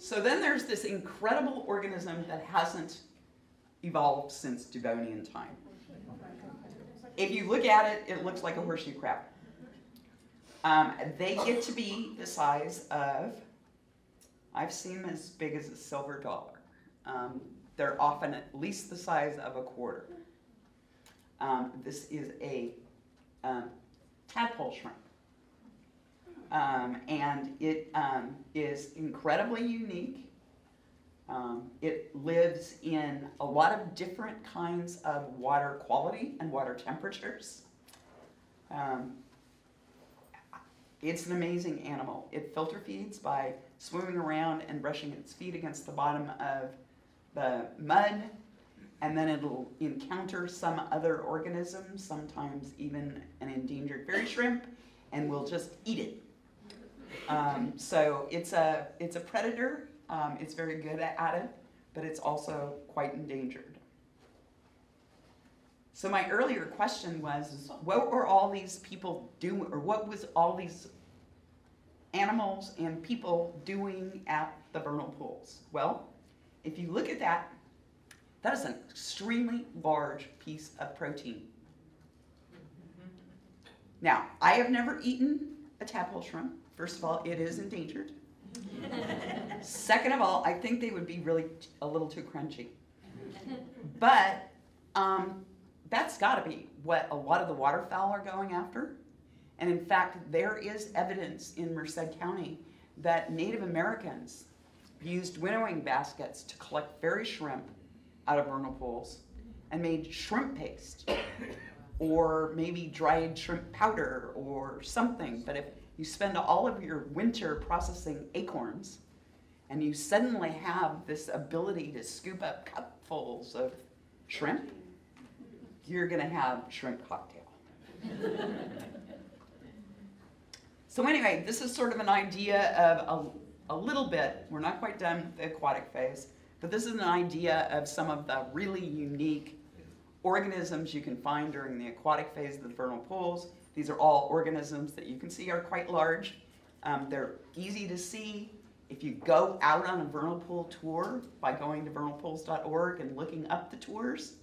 So then there's this incredible organism that hasn't evolved since Devonian time. If you look at it, it looks like a horseshoe crab. They get to be the size of, I've seen them as big as a silver dollar. They're often at least the size of a quarter. This is a tadpole shrimp. And it is incredibly unique. It lives in a lot of different kinds of water quality and water temperatures. It's an amazing animal. It filter feeds by swimming around and brushing its feet against the bottom of the mud, and then it'll encounter some other organism, sometimes even an endangered fairy shrimp, and will just eat it. So it's a predator. It's very good at it, but it's also quite endangered. So my earlier question was, what were all these people doing, or what was all these animals and people doing at the vernal pools? Well, if you look at that, that is an extremely large piece of protein. Now, I have never eaten a tadpole shrimp. First of all, it is endangered. Second of all, I think they would be really a little too crunchy. But that's got to be what a lot of the waterfowl are going after. And in fact, there is evidence in Merced County that Native Americans used winnowing baskets to collect fairy shrimp out of vernal pools and made shrimp paste, or maybe dried shrimp powder or something. But if you spend all of your winter processing acorns and you suddenly have this ability to scoop up cupfuls of shrimp, you're going to have shrimp cocktail. So anyway, this is sort of an idea of a little bit, we're not quite done with the aquatic phase, but this is an idea of some of the really unique organisms you can find during the aquatic phase of the vernal pools. These are all organisms that you can see are quite large. They're easy to see. If you go out on a vernal pool tour by going to vernalpools.org and looking up the tours,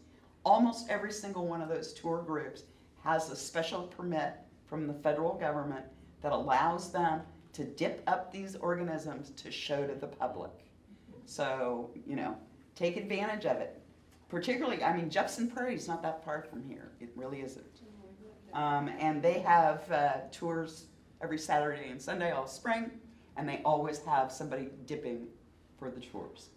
almost every single one of those tour groups has a special permit from the federal government that allows them to dip up these organisms to show to the public. So, you know, take advantage of it. Particularly, I mean, Jefferson Prairie is not that far from here. It really isn't. And they have tours every Saturday and Sunday all spring, and they always have somebody dipping for the tours.